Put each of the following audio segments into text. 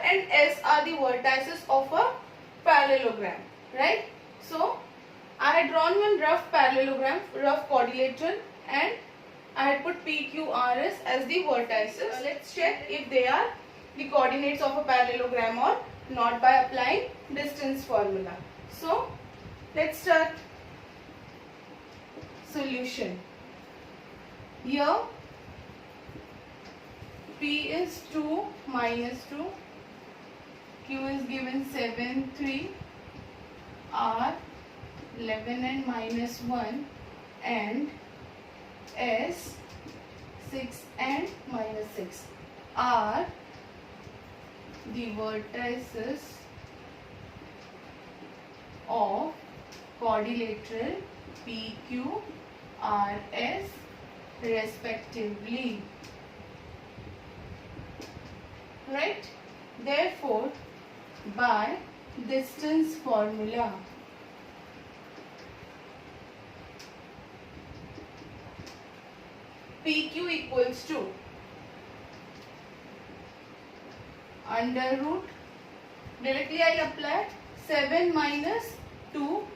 and S are the vertices of a parallelogram, right? So I had drawn one rough parallelogram, rough quadrilateral, and I had put PQRS as the vertices. Let's check if they are the coordinates of a parallelogram or not by applying distance formula. So let's start. Solution. Here P is 2 minus 2, Q is given 7, 3, R 11 and minus 1, and S 6 and minus 6 are the vertices of quadrilateral PQRS respectively. Right? Therefore, by distance formula, PQ equals to under root, directly I will apply 7 minus 2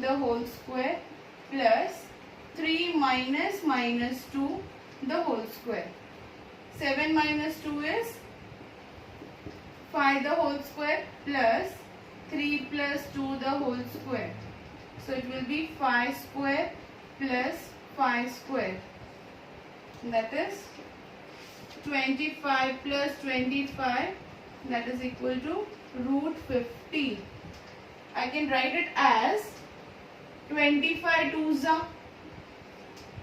the whole square plus 3 minus minus 2 the whole square. 7 minus 2 is 5 the whole square plus 3 plus 2 the whole square. So it will be 5 square plus 5 square. That is 25 plus 25, that is equal to root 50. I can write it as 25 twos are,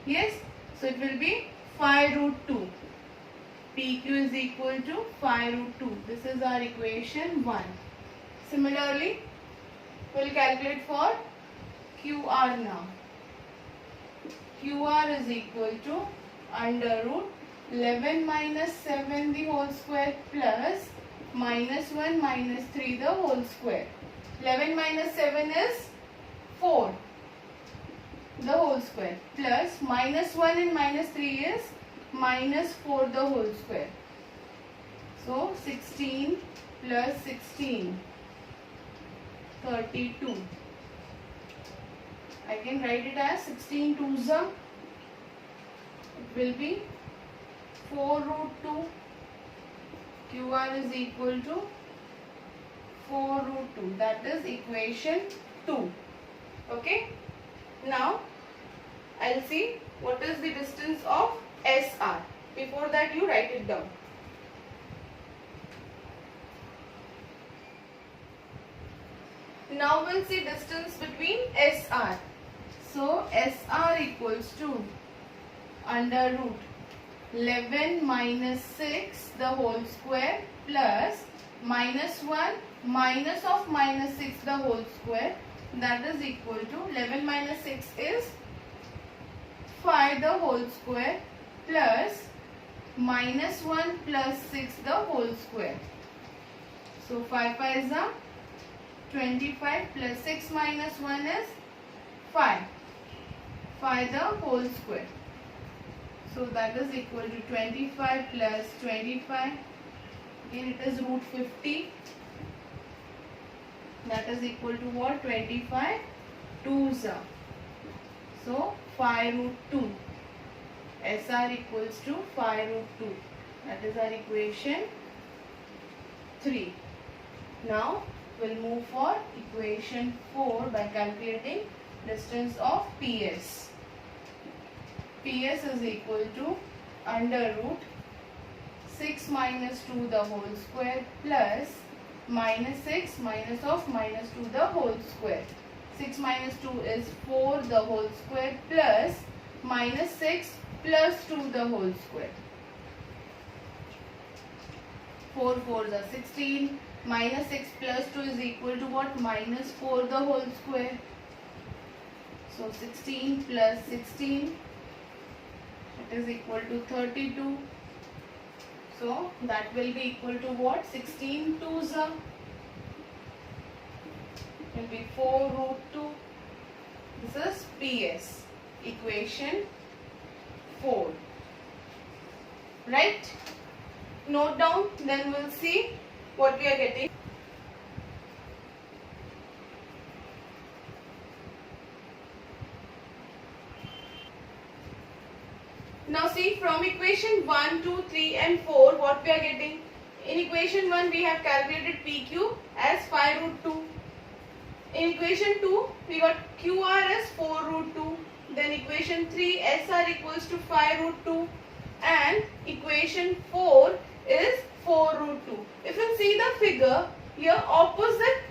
yes, so it will be 5 root 2. PQ is equal to 5 root 2. This is our equation 1. Similarly, we will calculate for QR now. QR is equal to under root 11 minus 7 the whole square plus minus 1 minus 3 the whole square. 11 minus 7 is 4 the whole square plus minus 1 and minus 3 is minus 4 the whole square. So 16 plus 16, 32. I can write it as 16 twos are, it will be 4 root 2. QR is equal to 4 root 2. That is equation 2. Okay. Now I'll see what is the distance of SR. Before that you write it down. Now we'll see distance between SR. So SR equals to under root 11 minus 6 the whole square plus minus 1 minus of minus 6 the whole square, that is equal to 11 minus 6 is 5 the whole square plus minus 1 plus 6 the whole square. So 5 5 is 25 plus 6 minus 1 is 5. 5 the whole square. So that is equal to 25 plus 25. Again it is root 50. That is equal to what? 25 twos are. So 5 root 2. SR equals to 5 root 2. That is our equation 3. Now we'll move for equation 4 by calculating distance of PS. PS is equal to under root 6 minus 2 the whole square plus minus 6 minus of minus 2 the whole square. 6 minus 2 is 4 the whole square plus minus 6 plus 2 the whole square. 4 4s are 16. Minus 6 plus 2 is equal to what? Minus 4 the whole square. So 16 plus 16, it is equal to 32. So that will be equal to what? 16 twos are, will be 4 root 2. This is PS, equation 4. Right? note down, then we'll see what we are getting. Now see, from equation 1, 2, 3 and 4 what we are getting. In equation 1 we have calculated PQ as 5 root 2. In equation 2 we got QR as 4 root 2. Then equation 3 SR equals to 5 root 2. And equation 4 is 4 root 2. If you see the figure, here opposite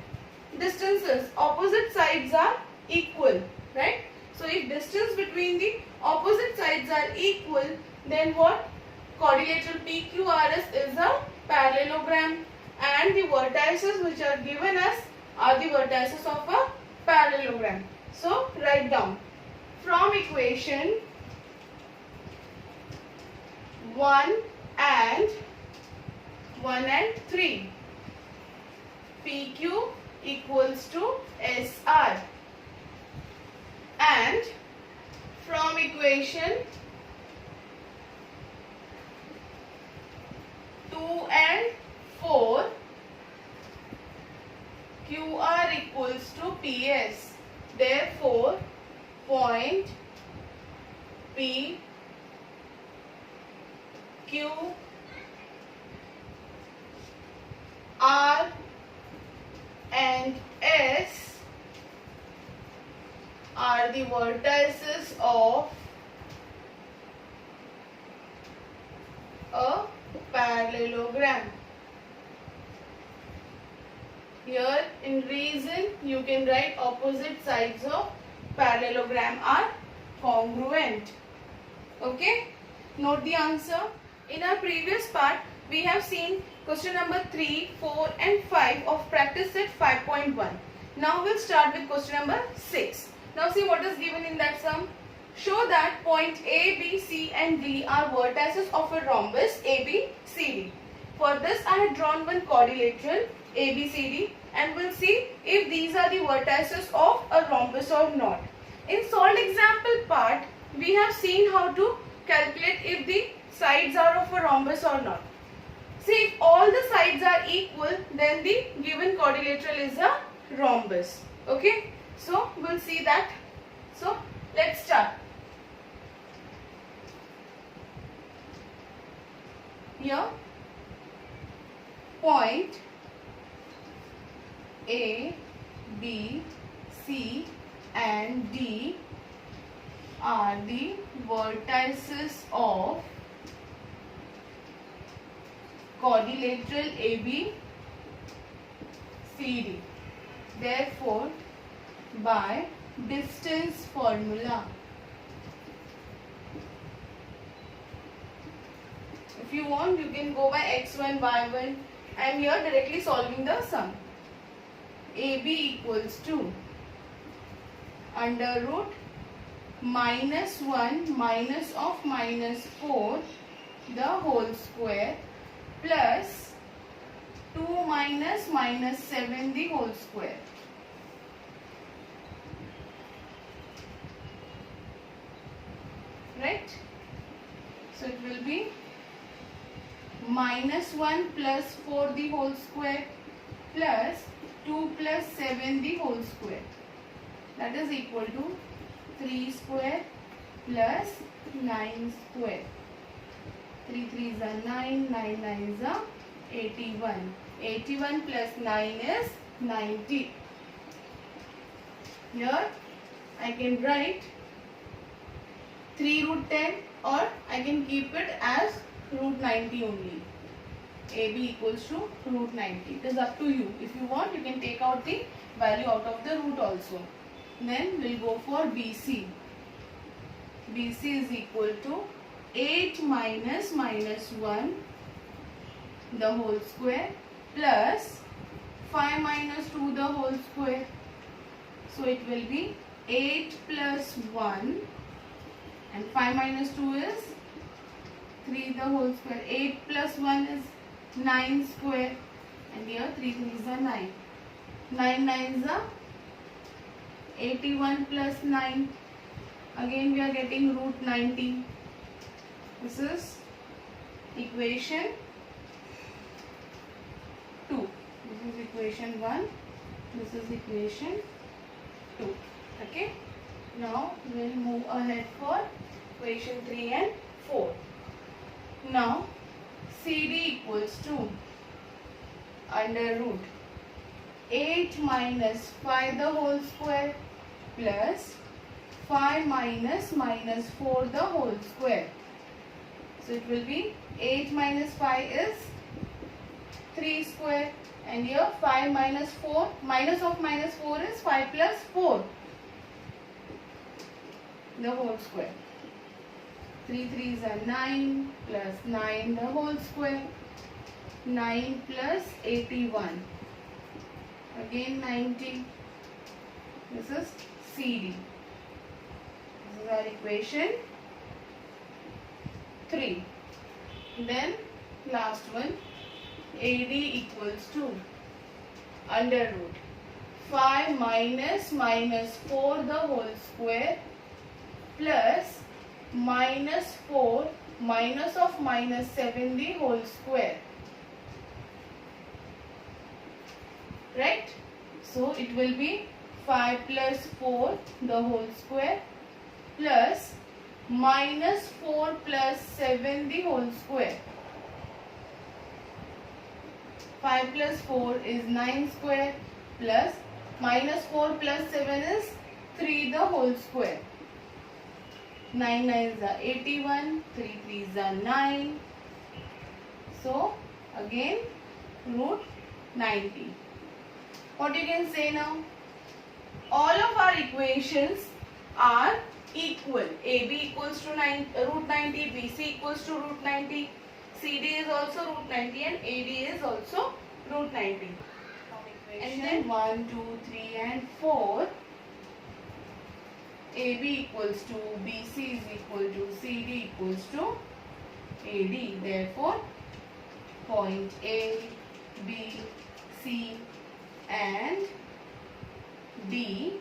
distances, opposite sides are equal, right? So if distance between the opposite sides are equal, then what? Quadrilateral PQRS is a parallelogram, and the vertices which are given us are the vertices of a parallelogram. So write down from equation 1 and 3, PQ equals to SR, and from equation 2 and 4, QR equals to PS. Therefore, point P, Q, R and S are the vertices of a parallelogram. Here in reason you can write opposite sides of parallelogram are congruent. Okay, note the answer. In our previous part we have seen question number 3, 4 and 5 of practice set 5.1. Now we'll start with question number 6. Now see what is given in that sum. Show that point A, B, C and D are vertices of a rhombus ABCD. For this I had drawn one quadrilateral ABCD, and we'll see if these are the vertices of a rhombus or not. In solved example part, we have seen how to calculate if the sides are of a rhombus or not. See, if all the sides are equal, then the given quadrilateral is a rhombus. Okay, so we'll see that. So let's start. Here point A, B, C and D are the vertices of quadrilateral ABCD. Therefore, by distance formula, if you want you can go by x1, y1. I am here directly solving the sum. AB equals to under root -1 minus of -4 the whole square plus 2 minus -7 the whole square. Right? So it will be -1 plus 4 the whole square plus 2 plus 7 the whole square. That is equal to 3 square plus 9 square. 3 3s are 9, 9 9s are 81. 81 plus 9 is 90. Here I can write 3 root 10, or I can keep it as root 90 only. AB equals to root 90. It is up to you. If you want, you can take out the value out of the root also. Then we'll go for BC. BC is equal to 8 minus -1 the whole square plus 5 minus 2 the whole square. So it will be 8 plus 1 and 5 minus 2 is 3 the whole square. 8 plus 1 is 9 square, and here 3 3s are 9. 9 9s are 81 plus 9. Again we are getting root 90. This is equation equation 1. This is equation 2. Okay. Now we'll move ahead for equation 3 and 4. Now CD equals to under root 8 minus 5 the whole square plus 5 minus 4 the whole square. So it will be 8 minus 5 is 3 square, and here 5 minus 4, minus of minus 4 is 5 plus 4 the whole square. 3 3s are 9 plus 9 the whole square. 9 plus 81, again 90. This is CD. This is our equation 3. Then last one, AD equals to under root 5 minus 4 the whole square plus minus 4 minus of minus 7 the whole square. Right? So it will be 5 plus 4 the whole square plus minus 4 plus 7 the whole square. 5 plus 4 is 9 square plus minus 4 plus 7 is 3 the whole square. 9 9s are 81, 3 3s are 9. So again root 90. What you can say now? All of our equations are equal. AB equals to root 90, BC equals to root 90, CD is also root 90 and AD is also root 90. And then 1, 2, 3 and 4. AB equals to BC is equal to CD equals to AD. Therefore, point A, B, C and D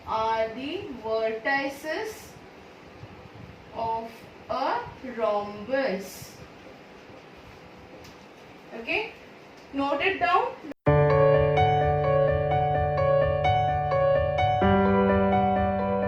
are the vertices of a rhombus. Okay, note it down.